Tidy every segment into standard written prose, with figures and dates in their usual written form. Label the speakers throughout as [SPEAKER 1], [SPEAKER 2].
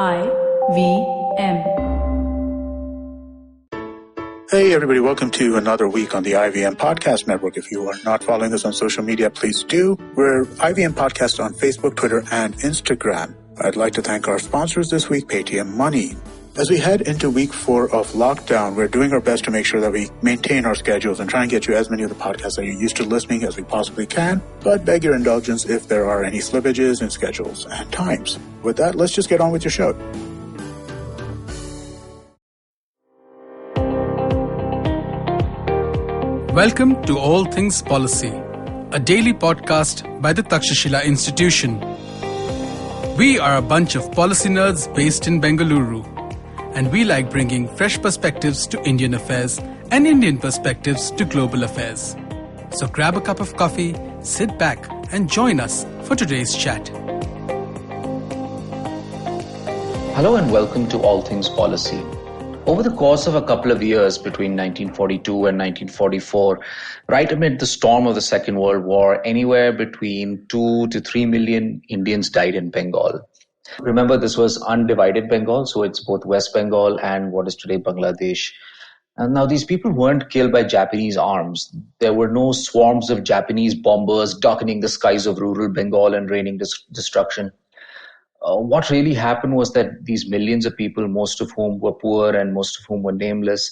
[SPEAKER 1] IVM.
[SPEAKER 2] Hey everybody, welcome to another week on the IVM Podcast Network. If you are not following us on social media, please do. We're IVM Podcast on Facebook, Twitter, and Instagram. I'd like to thank our sponsors this week, Paytm Money. As we head into week 4 of lockdown, we're doing our best to make sure that we maintain our schedules and try and get you as many of the podcasts that you're used to listening as we possibly can, but beg your indulgence if there are any slippages in schedules and times. With that, let's just get on with your show.
[SPEAKER 3] Welcome to All Things Policy, a daily podcast by the Takshashila Institution. We are a bunch of policy nerds based in Bengaluru, and we like bringing fresh perspectives to Indian affairs and Indian perspectives to global affairs. So grab a cup of coffee, sit back, and join us for today's chat.
[SPEAKER 4] Hello and welcome to All Things Policy. Over the course of a couple of years between 1942 and 1944, right amid the storm of the Second World War, anywhere between 2 to 3 million Indians died in Bengal. Remember, this was undivided Bengal, so it's both West Bengal and what is today Bangladesh. And now these people weren't killed by Japanese arms. There were no swarms of Japanese bombers darkening the skies of rural Bengal and raining destruction. What really happened was that these millions of people, most of whom were poor and most of whom were nameless,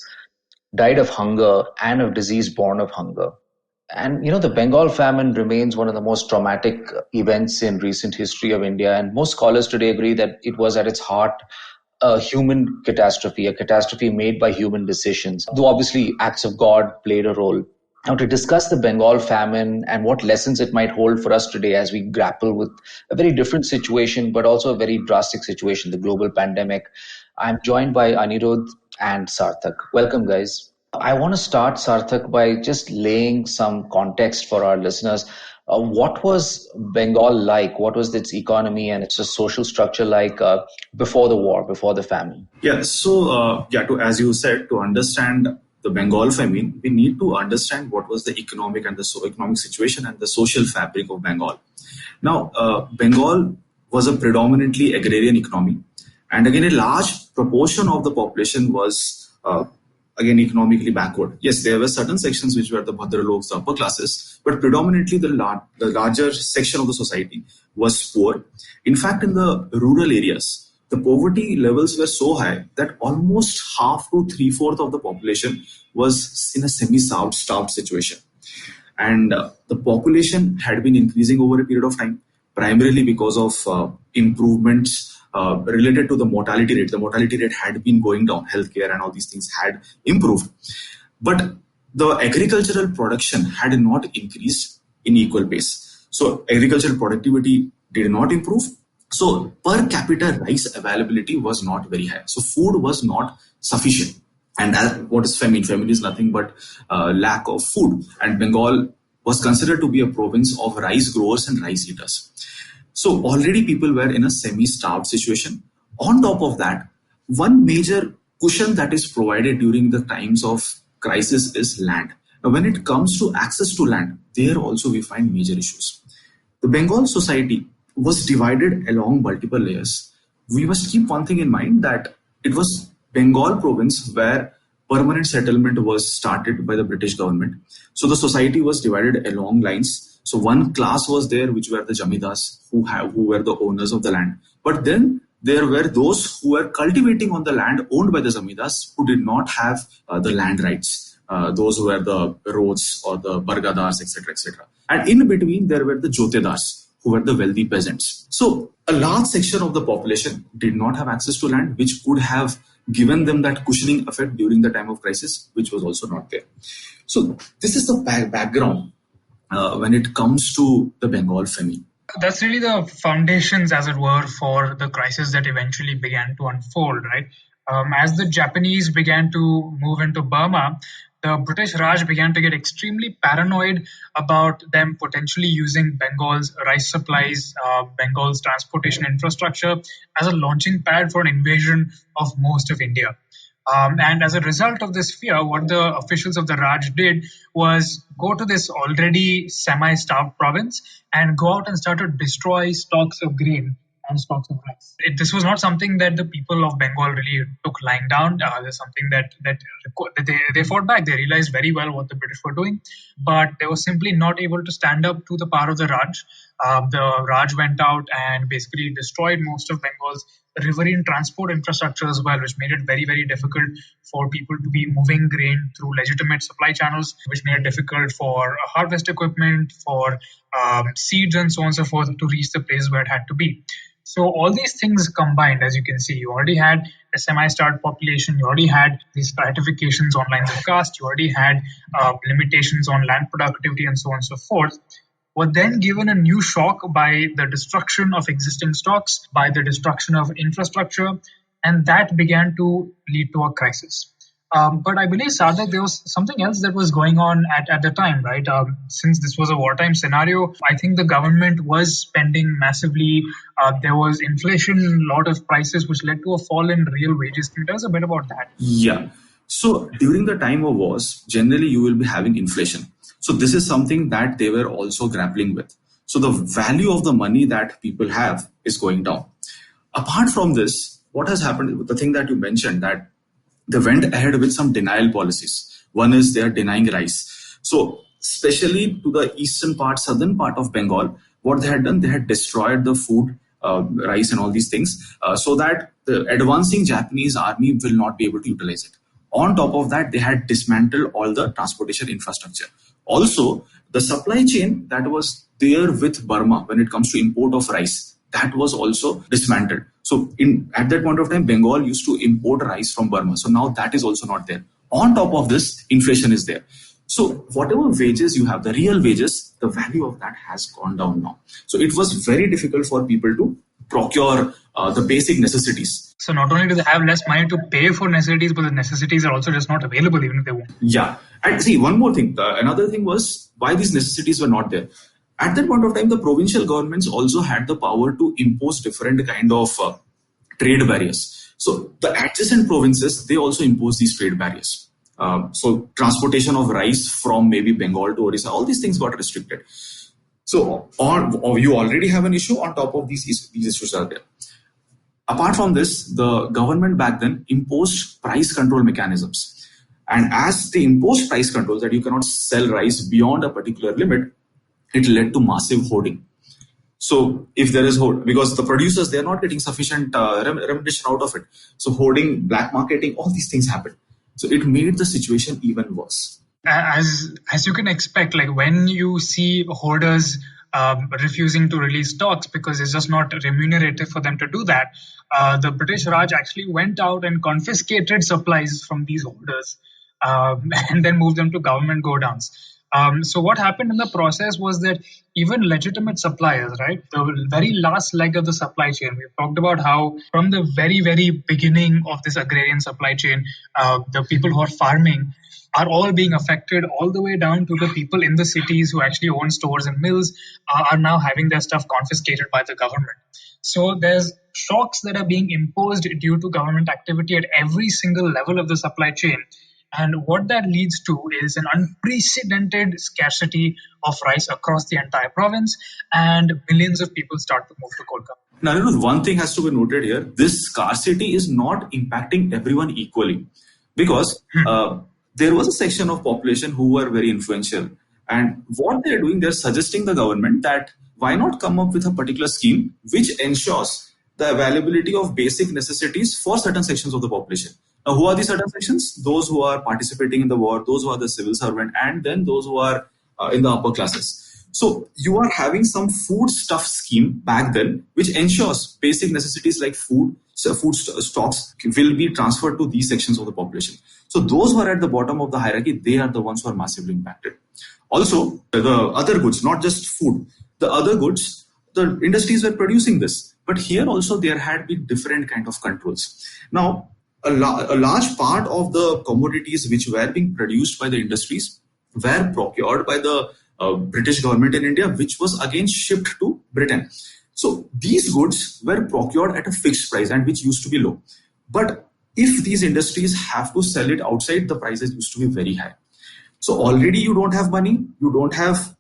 [SPEAKER 4] died of hunger and of disease born of hunger. And, the Bengal famine remains one of the most traumatic events in recent history of India. And most scholars today agree that it was at its heart a human catastrophe, a catastrophe made by human decisions, though obviously acts of God played a role. Now, to discuss the Bengal famine and what lessons it might hold for us today as we grapple with a very different situation, but also a very drastic situation, the global pandemic, I'm joined by Anirudh and Sarthak. Welcome, guys. I want to start, Sarthak, by just laying some context for our listeners. What was Bengal like? What was its economy and its social structure like before the war, before the famine?
[SPEAKER 5] Yeah, so as you said, to understand the Bengal famine, we need to understand what was the economic and the economic situation and the social fabric of Bengal. Now, Bengal was a predominantly agrarian economy, and again, a large proportion of the population was again economically backward. Yes, there were certain sections which were the Bhadraloks, the upper classes, but predominantly the larger section of the society was poor. In fact, in the rural areas, the poverty levels were so high that almost half to 3/4 of the population was in a semi-starved situation. And the population had been increasing over a period of time, primarily because of improvements related to the mortality rate. The mortality rate had been going down, healthcare and all these things had improved. But the agricultural production had not increased in equal pace. So agricultural productivity did not improve. So per capita rice availability was not very high. So food was not sufficient. And what is famine? Famine is nothing but lack of food. And Bengal was considered to be a province of rice growers and rice eaters. So already people were in a semi-starved situation. On top of that, one major cushion that is provided during the times of crisis is land. Now, when it comes to access to land, there also we find major issues. The Bengal society was divided along multiple layers. We must keep one thing in mind, that it was Bengal province where permanent settlement was started by the British government. So the society was divided along lines. So one class was there, which were the Jamidars, who were the owners of the land. But then there were those who were cultivating on the land owned by the Jamidars who did not have the land rights. Those who were the Roads or the Bargadars, etc., etc. And in between, there were the Jotedars, who were the wealthy peasants. So a large section of the population did not have access to land, which could have given them that cushioning effect during the time of crisis, which was also not there. So this is the background when it comes to the Bengal famine.
[SPEAKER 6] That's really the foundations, as it were, for the crisis that eventually began to unfold, right? As the Japanese began to move into Burma, the British Raj began to get extremely paranoid about them potentially using Bengal's rice supplies, Bengal's transportation infrastructure as a launching pad for an invasion of most of India. And as a result of this fear, what the officials of the Raj did was go to this already semi-starved province and go out and start to destroy stocks of grain on stocks of rice. This was not something that the people of Bengal really took lying down. There's something that they fought back. They realized very well what the British were doing, but they were simply not able to stand up to the power of the Raj. The Raj went out and basically destroyed most of Bengal's riverine transport infrastructure as well, which made it very, very difficult for people to be moving grain through legitimate supply channels, which made it difficult for harvest equipment, for seeds and so on and so forth to reach the place where it had to be. So all these things combined, as you can see, you already had a semi-starved population, you already had these stratifications on lines of caste, you already had limitations on land productivity and so on and so forth. Were then given a new shock by the destruction of existing stocks, by the destruction of infrastructure, and that began to lead to a crisis. But I believe, Sarthak, there was something else that was going on at the time, right? Since this was a wartime scenario, I think the government was spending massively. There was inflation, a lot of prices, which led to a fall in real wages. Can you tell us a bit about that?
[SPEAKER 5] Yeah. So during the time of wars, generally you will be having inflation. So this is something that they were also grappling with. So the value of the money that people have is going down. Apart from this, what has happened, the thing that you mentioned, that they went ahead with some denial policies. One is they are denying rice. So especially to the eastern part, southern part of Bengal, what they had done, they had destroyed the food, rice and all these things, so that the advancing Japanese army will not be able to utilize it. On top of that, they had dismantled all the transportation infrastructure. Also, the supply chain that was there with Burma when it comes to import of rice, that was also dismantled. So at that point of time, Bengal used to import rice from Burma. So now that is also not there. On top of this, inflation is there. So whatever wages you have, the real wages, the value of that has gone down now. So it was very difficult for people to procure the basic necessities.
[SPEAKER 6] So not only do they have less money to pay for necessities, but the necessities are also just not available even if they want.
[SPEAKER 5] Yeah. And see, one more thing. Another thing was why these necessities were not there. At that point of time, the provincial governments also had the power to impose different kind of trade barriers. So the adjacent provinces, they also impose these trade barriers. So transportation of rice from maybe Bengal to Orissa, all these things got restricted. So or you already have an issue on top of these issues are there. Apart from this, the government back then imposed price control mechanisms. And as they imposed price controls that you cannot sell rice beyond a particular limit, it led to massive hoarding. So if there is hoard, because the producers, they are not getting sufficient remuneration out of it. So hoarding, black marketing, all these things happen. So it made the situation even worse.
[SPEAKER 6] As you can expect, like when you see hoarders refusing to release stocks because it's just not remunerative for them to do that, the British Raj actually went out and confiscated supplies from these hoarders and then moved them to government godowns. So what happened in the process was that even legitimate suppliers, right, the very last leg of the supply chain, we've talked about how from the very, very beginning of this agrarian supply chain, the people who are farming are all being affected, all the way down to the people in the cities who actually own stores and mills are now having their stuff confiscated by the government. So there's shocks that are being imposed due to government activity at every single level of the supply chain. And what that leads to is an unprecedented scarcity of rice across the entire province, and millions of people start to move to Kolkata.
[SPEAKER 5] Now, Anirudh, one thing has to be noted here. This scarcity is not impacting everyone equally, because there was a section of population who were very influential. And what they're doing, they're suggesting the government that why not come up with a particular scheme which ensures the availability of basic necessities for certain sections of the population. Now, who are these certain sections? Those who are participating in the war, those who are the civil servant, and then those who are in the upper classes. So you are having some food stuff scheme back then, which ensures basic necessities like food stocks will be transferred to these sections of the population. So those who are at the bottom of the hierarchy, they are the ones who are massively impacted. Also, the other goods, not just food, the other goods, the industries were producing this. But here also there had been different kind of controls. Now, a large part of the commodities which were being produced by the industries were procured by the British government in India, which was again shipped to Britain. So these goods were procured at a fixed price and which used to be low. But if these industries have to sell it outside, the prices used to be very high. So already you don't have money, you don't have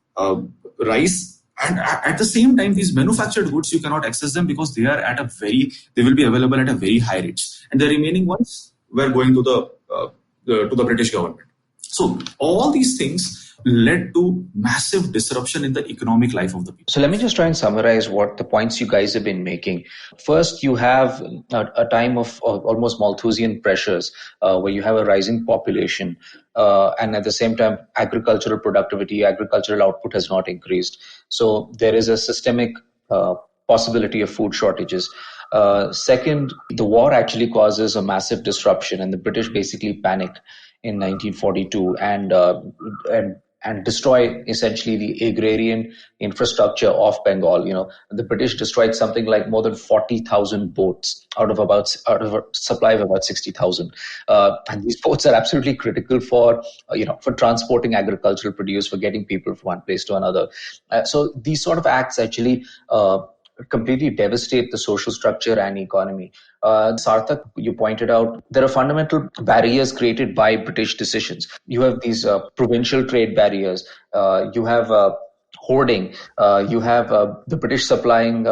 [SPEAKER 5] rice, And at the same time, these manufactured goods, you cannot access them because they will be available at a very high rates. And the remaining ones were going to the British government. So all these things led to massive disruption in the economic life of the people.
[SPEAKER 4] So let me just try and summarize what the points you guys have been making. First, you have a time of almost Malthusian pressures where you have a rising population and at the same time, agricultural productivity, agricultural output has not increased. So there is a systemic possibility of food shortages. Second, the war actually causes a massive disruption and the British basically panic in 1942 and destroy essentially the agrarian infrastructure of Bengal. The British destroyed something like more than 40,000 boats out of a supply of about 60,000. And these boats are absolutely critical for transporting agricultural produce, for getting people from one place to another. So these sort of acts actually completely devastate the social structure and economy. Sarthak, you pointed out there are fundamental barriers created by British decisions. You have these provincial trade barriers. You have hoarding. You have the British supplying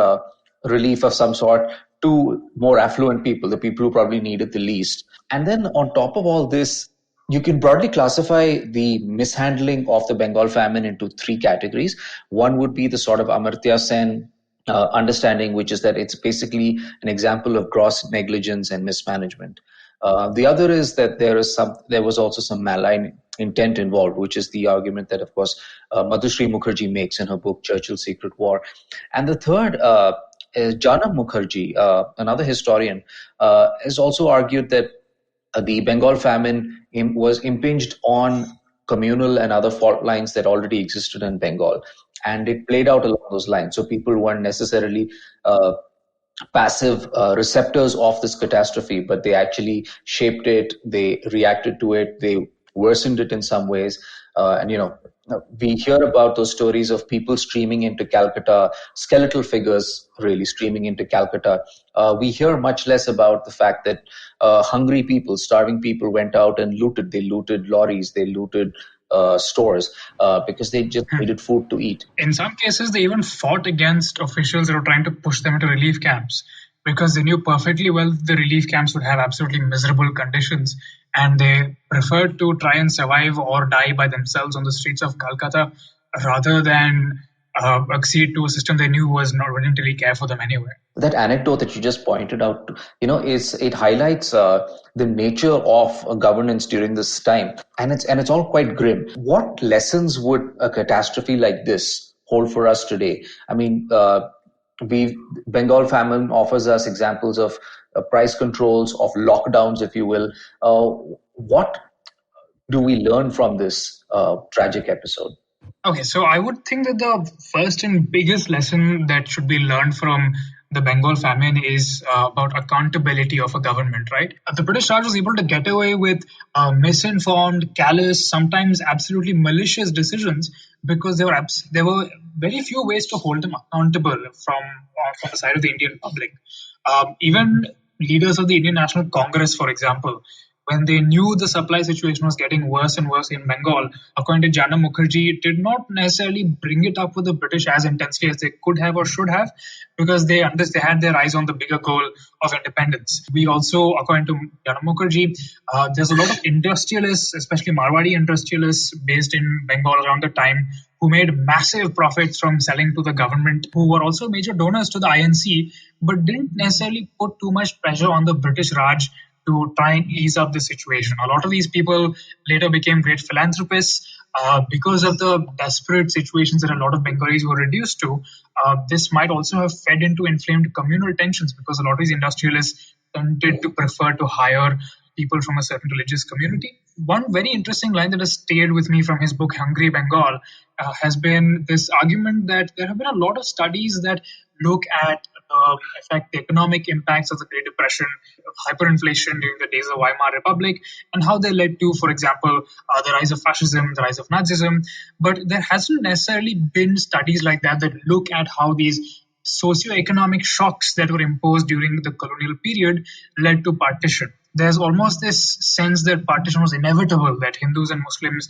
[SPEAKER 4] relief of some sort to more affluent people, the people who probably need it the least. And then on top of all this, you can broadly classify the mishandling of the Bengal famine into three categories. One would be the sort of Amartya Sen understanding, which is that it's basically an example of gross negligence and mismanagement. The other is that there was also some malign intent involved, which is the argument that, of course, Madhushree Mukherjee makes in her book Churchill's Secret War. And the third is Janam Mukherjee, another historian, has also argued that the Bengal famine was impinged on communal and other fault lines that already existed in Bengal. And it played out along those lines. So people weren't necessarily passive receptors of this catastrophe, but they actually shaped it, they reacted to it, they worsened it in some ways. We hear about those stories of people streaming into Calcutta, skeletal figures really streaming into Calcutta. We hear much less about the fact that hungry people, starving people went out and looted. They looted lorries, they looted stores because they just needed food to eat.
[SPEAKER 6] In some cases, they even fought against officials that were trying to push them into relief camps because they knew perfectly well the relief camps would have absolutely miserable conditions, and they preferred to try and survive or die by themselves on the streets of Calcutta rather than accede to a system they knew was not willing to really care for them anyway.
[SPEAKER 4] That anecdote that you just pointed out, it highlights the nature of governance during this time, and it's all quite grim. What lessons would a catastrophe like this hold for us today? I mean, Bengal famine offers us examples of price controls, of lockdowns, if you will. What do we learn from this tragic episode?
[SPEAKER 6] Okay, so I would think that the first and biggest lesson that should be learned from the Bengal famine is about accountability of a government, right? The British Raj was able to get away with misinformed, callous, sometimes absolutely malicious decisions because there were very few ways to hold them accountable from the side of the Indian public. Even leaders of the Indian National Congress, for example, when they knew the supply situation was getting worse and worse in Bengal, according to Janam Mukherjee, did not necessarily bring it up with the British as intensely as they could have or should have, because they had their eyes on the bigger goal of independence. We also, according to Janam Mukherjee, there's a lot of industrialists, especially Marwadi industrialists based in Bengal around the time, who made massive profits from selling to the government, who were also major donors to the INC, but didn't necessarily put too much pressure on the British Raj to try and ease up the situation. A lot of these people later became great philanthropists because of the desperate situations that a lot of Bengalis were reduced to. This might also have fed into inflamed communal tensions because a lot of these industrialists tended to prefer to hire people from a certain religious community. One very interesting line that has stayed with me from his book Hungry Bengal has been this argument that there have been a lot of studies that look at the economic impacts of the Great Depression, hyperinflation during the days of Weimar Republic, and how they led to, for example, the rise of fascism, the rise of Nazism. But there hasn't necessarily been studies like that look at how these socioeconomic shocks that were imposed during the colonial period led to partition. There's almost this sense that partition was inevitable, that Hindus and Muslims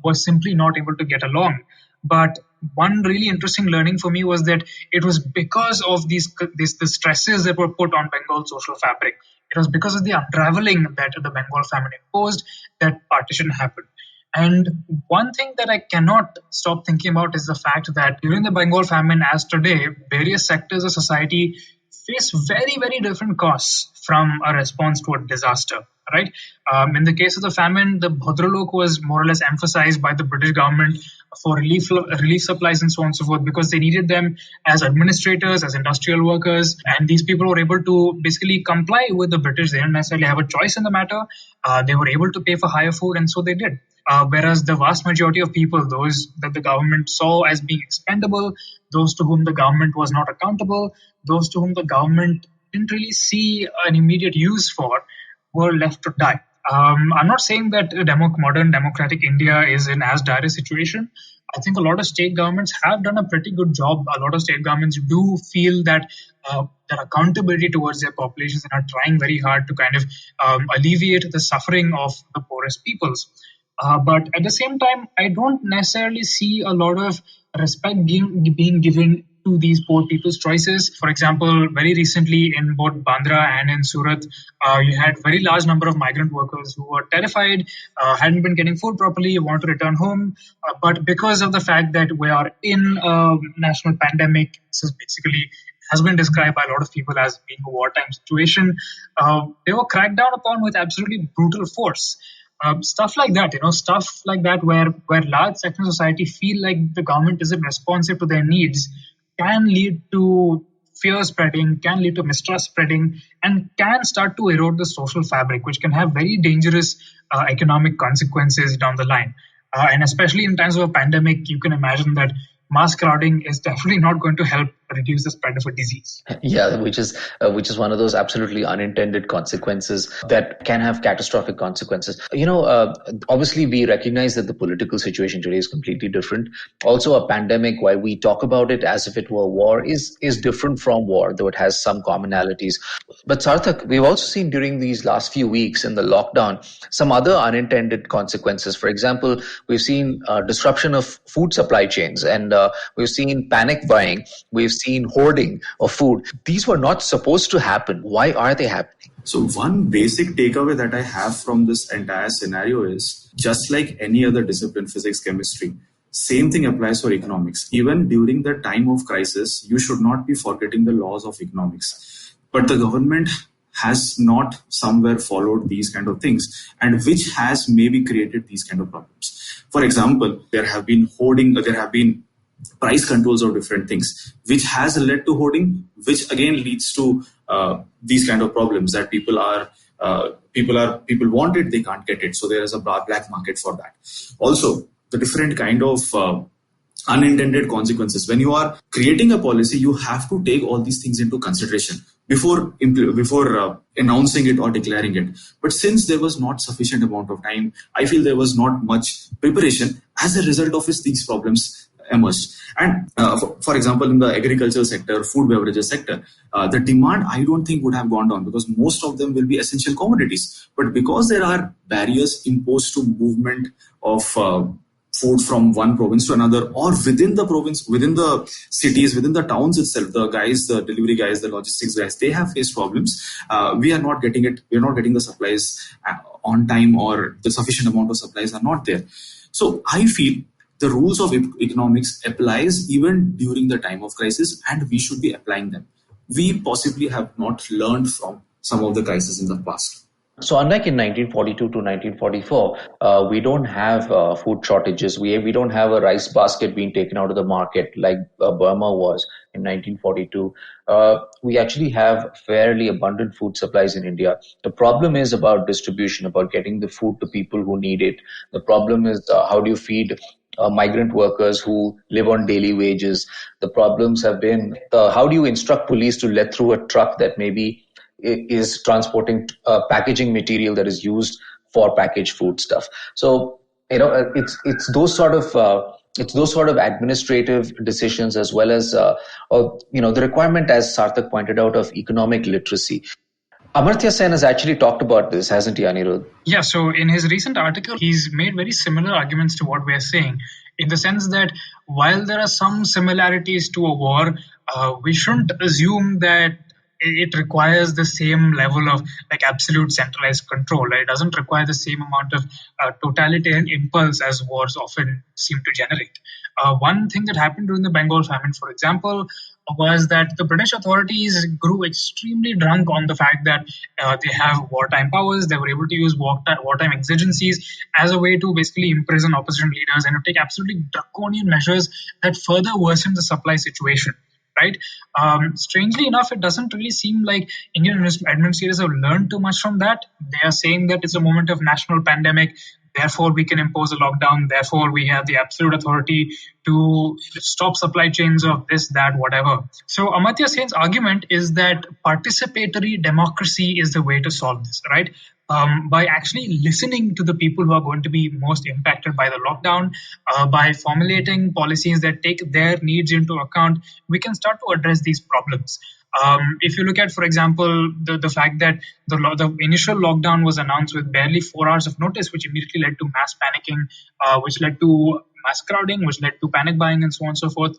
[SPEAKER 6] were simply not able to get along. But one really interesting learning for me was that it was because of the stresses that were put on Bengal's social fabric. It was because of the unraveling that the Bengal famine imposed that partition happened. And one thing that I cannot stop thinking about is the fact that during the Bengal famine, as today, various sectors of society face very, very different costs from a response to a disaster, right? In the case of the famine, the Bhadralok was more or less emphasized by the British government for relief supplies and so on and so forth, because they needed them as administrators, as industrial workers, and these people were able to basically comply with the British. They didn't necessarily have a choice in the matter. They were able to pay for higher food, and so they did. Whereas the vast majority of people, those that the government saw as being expendable, those to whom the government was not accountable, those to whom the government didn't really see an immediate use for, were left to die. I'm not saying that modern democratic India is in as dire a situation. I think a lot of state governments have done a pretty good job. A lot of state governments do feel that their accountability towards their populations and are trying very hard to kind of alleviate the suffering of the poorest peoples. But at the same time, I don't necessarily see a lot of respect being given to these poor people's choices. For example, very recently in both Bandra and in Surat, you had very large number of migrant workers who were terrified, hadn't been getting food properly, want to return home. But because of the fact that we are in a national pandemic, this is basically has been described by a lot of people as being a wartime situation, they were cracked down upon with absolutely brutal force. Stuff like that, where large sections of society feel like the government isn't responsive to their needs, can lead to fear spreading, can lead to mistrust spreading, and can start to erode the social fabric, which can have very dangerous economic consequences down the line. And especially in times of a pandemic, you can imagine that mass crowding is definitely not going to help reduce the spread of a disease.
[SPEAKER 4] Yeah, which is one of those absolutely unintended consequences that can have catastrophic consequences. Obviously we recognize that the political situation today is completely different. Also, a pandemic, while we talk about it as if it were war, is different from war, though it has some commonalities. But Sarthak, we've also seen during these last few weeks in the lockdown some other unintended consequences. For example, we've seen disruption of food supply chains, and we've seen panic buying. We've seen hoarding of food. These were not supposed to happen. Why are they happening?
[SPEAKER 5] So one basic takeaway that I have from this entire scenario is, just like any other discipline, physics, chemistry, same thing applies for economics. Even during the time of crisis, you should not be forgetting the laws of economics. But the government has not somewhere followed these kind of things, and which has maybe created these kind of problems. For example, there have been hoarding, there have been price controls of different things, which has led to hoarding, which again leads to these kind of problems that people want it, they can't get it. So there is a black market for that. Also, the different kind of unintended consequences. When you are creating a policy, you have to take all these things into consideration before announcing it or declaring it. But since there was not sufficient amount of time, I feel there was not much preparation. As a result of this, these problems emerged. And for example, in the agricultural sector, food beverages sector, the demand I don't think would have gone down, because most of them will be essential commodities. But because there are barriers imposed to movement of food from one province to another, or within the province, within the cities, within the towns itself, the delivery guys, the logistics guys, they have faced problems. We are not getting it. We are not getting the supplies on time, or the sufficient amount of supplies are not there. So I feel the rules of economics applies even during the time of crisis, and we should be applying them. We possibly have not learned from some of the crises in the past.
[SPEAKER 4] So unlike in 1942 to 1944, we don't have food shortages. We don't have a rice basket being taken out of the market like Burma was in 1942. We actually have fairly abundant food supplies in India. The problem is about distribution, about getting the food to people who need it. The problem is how do you feed migrant workers who live on daily wages. The problems have been how do you instruct police to let through a truck that maybe is transporting packaging material that is used for packaged food stuff. So it's those sort of administrative decisions, as well as the requirement, as Sarthak pointed out, of economic literacy. Amartya Sen has actually talked about this, hasn't he, Anirudh?
[SPEAKER 6] Yeah, so in his recent article, he's made very similar arguments to what we're saying, in the sense that while there are some similarities to a war, we shouldn't assume that it requires the same level of like absolute centralized control. Right? It doesn't require the same amount of totalitarian impulse as wars often seem to generate. One thing that happened during the Bengal famine, for example, was that the British authorities grew extremely drunk on the fact that they have wartime powers. They were able to use wartime exigencies as a way to basically imprison opposition leaders and to take absolutely draconian measures that further worsened the supply situation. Right. Strangely enough, it doesn't really seem like Indian administrators have learned too much from that. They are saying that it's a moment of national pandemic. Therefore, we can impose a lockdown. Therefore, we have the absolute authority to stop supply chains of this, that, whatever. So, Amartya Sen's argument is that participatory democracy is the way to solve this, right? By actually listening to the people who are going to be most impacted by the lockdown, by formulating policies that take their needs into account, we can start to address these problems. If you look at, for example, the fact that the initial lockdown was announced with barely 4 hours of notice, which immediately led to mass panicking, which led to mass crowding, which led to panic buying, and so on and so forth.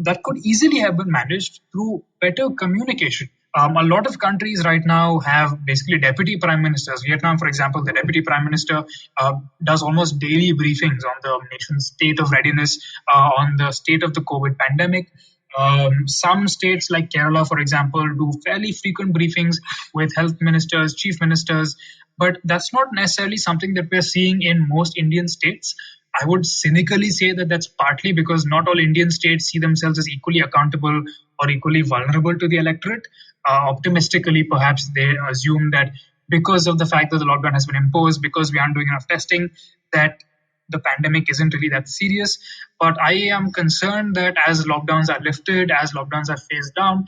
[SPEAKER 6] That could easily have been managed through better communication. A lot of countries right now have basically deputy prime ministers. Vietnam, for example, the deputy prime minister does almost daily briefings on the nation's state of readiness, on the state of the COVID pandemic. Some states like Kerala, for example, do fairly frequent briefings with health ministers, chief ministers, but that's not necessarily something that we're seeing in most Indian states. I would cynically say that that's partly because not all Indian states see themselves as equally accountable or equally vulnerable to the electorate. Optimistically, perhaps they assume that because of the fact that the lockdown has been imposed, because we aren't doing enough testing, that the pandemic isn't really that serious. But I am concerned that as lockdowns are lifted, as lockdowns are phased down,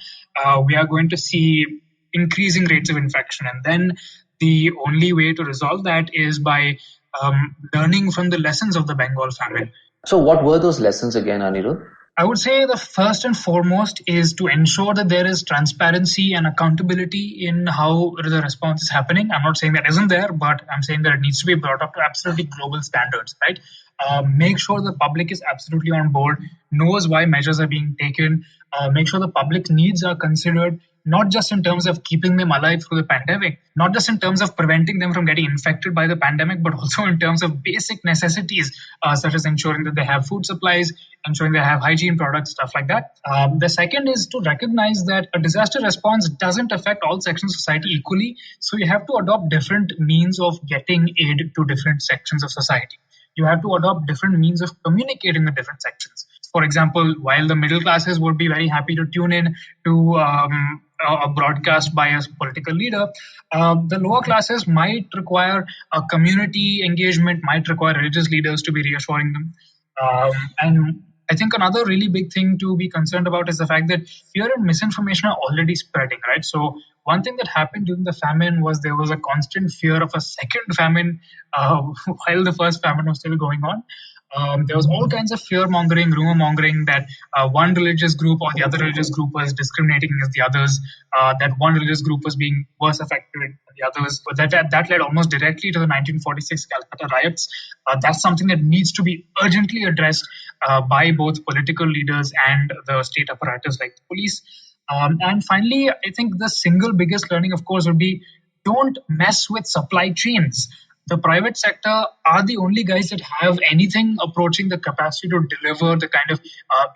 [SPEAKER 6] we are going to see increasing rates of infection. And then the only way to resolve that is by learning from the lessons of the Bengal famine.
[SPEAKER 4] So what were those lessons again, Anirudh?
[SPEAKER 6] I would say the first and foremost is to ensure that there is transparency and accountability in how the response is happening. I'm not saying that isn't there, but I'm saying that it needs to be brought up to absolutely global standards, right? Make sure the public is absolutely on board, knows why measures are being taken, make sure the public needs are considered, not just in terms of keeping them alive through the pandemic, not just in terms of preventing them from getting infected by the pandemic, but also in terms of basic necessities, such as ensuring that they have food supplies, ensuring they have hygiene products, stuff like that. The second is to recognize that a disaster response doesn't affect all sections of society equally, so you have to adopt different means of getting aid to different sections of society. You have to adopt different means of communicating with different sections. For example, while the middle classes would be very happy to tune in to a broadcast by a political leader, the lower classes might require a community engagement, might require religious leaders to be reassuring them. And I think another really big thing to be concerned about is the fact that fear and misinformation are already spreading, right? So one thing that happened during the famine was there was a constant fear of a second famine while the first famine was still going on. There was all kinds of fear mongering, rumor mongering that one religious group or the other religious group was discriminating against the others, that one religious group was being worse affected than the others. But that led almost directly to the 1946 Calcutta riots. That's something that needs to be urgently addressed by both political leaders and the state apparatus like the police. And finally, I think the single biggest learning, of course, would be don't mess with supply chains. The private sector are the only guys that have anything approaching the capacity to deliver the kind of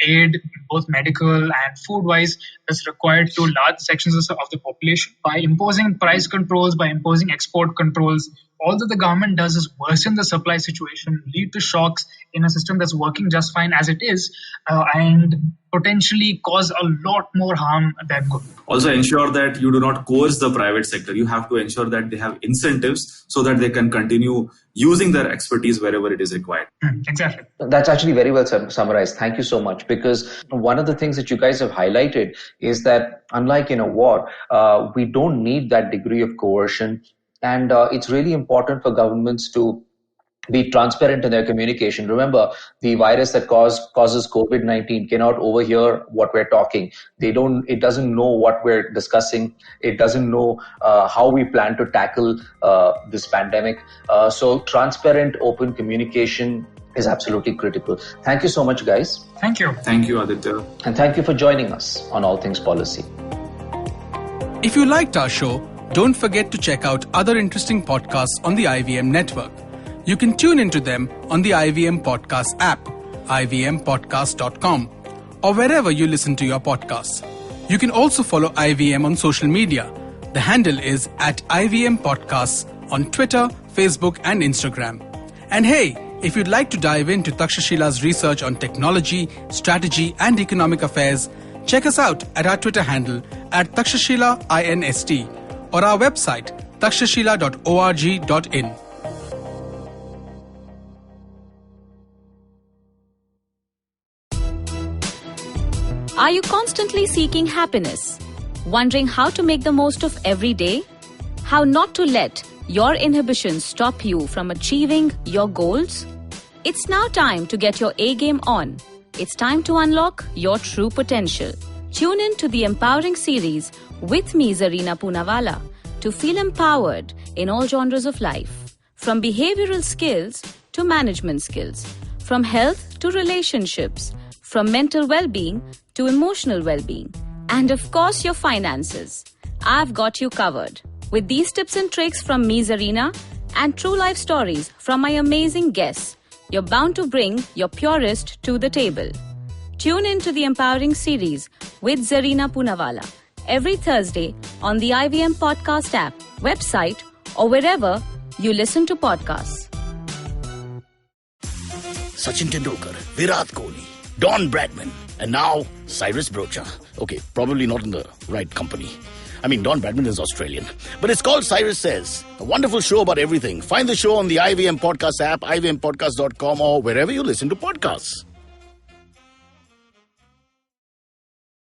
[SPEAKER 6] aid, both medical and food-wise, that's required to large sections of the population. By imposing price controls, by imposing export controls, all that the government does is worsen the supply situation, lead to shocks in a system that's working just fine as it is, and potentially cause a lot more harm than good.
[SPEAKER 5] Also ensure that you do not coerce the private sector. You have to ensure that they have incentives so that they can continue using their expertise wherever it is required.
[SPEAKER 6] Exactly.
[SPEAKER 4] That's actually very well summarized. Thank you so much. Because one of the things that you guys have highlighted is that unlike in a war, we don't need that degree of coercion. And it's really important for governments to be transparent in their communication. Remember, the virus that causes COVID-19 cannot overhear what we're talking. It doesn't know what we're discussing. It doesn't know how we plan to tackle this pandemic. So transparent, open communication is absolutely critical. Thank you so much, guys.
[SPEAKER 6] Thank you.
[SPEAKER 5] Thank you, Aditya.
[SPEAKER 4] And thank you for joining us on All Things Policy.
[SPEAKER 3] If you liked our show, don't forget to check out other interesting podcasts on the IVM network. You can tune into them on the IVM Podcast app, ivmpodcast.com, or wherever you listen to your podcasts. You can also follow IVM on social media. The handle is @IVM Podcasts on Twitter, Facebook, and Instagram. And hey, if you'd like to dive into Takshashila's research on technology, strategy, and economic affairs, check us out at our Twitter handle @Takshashila INST or our website takshashila.org.in.
[SPEAKER 1] Are you constantly seeking happiness? Wondering how to make the most of every day? How not to let your inhibitions stop you from achieving your goals? It's now time to get your A game on. It's time to unlock your true potential. Tune in to the Empowering series with me, Zarina Poonawalla, to feel empowered in all genres of life. From behavioral skills to management skills, from health to relationships, from mental well-being to emotional well-being, and of course your finances. I've got you covered. With these tips and tricks from me, Zarina, and true life stories from my amazing guests, you're bound to bring your purest to the table. Tune in to the Empowering series with Zarina Poonawalla every Thursday on the IVM Podcast app, website, or wherever you listen to podcasts.
[SPEAKER 7] Sachin Tendulkar, Virat Kohli, Don Bradman, and now Cyrus Brocha. Okay, probably not in the right company. I mean, Don Bradman is Australian. But it's called Cyrus Says, a wonderful show about everything. Find the show on the IVM Podcast app, ivmpodcast.com, or wherever you listen to podcasts.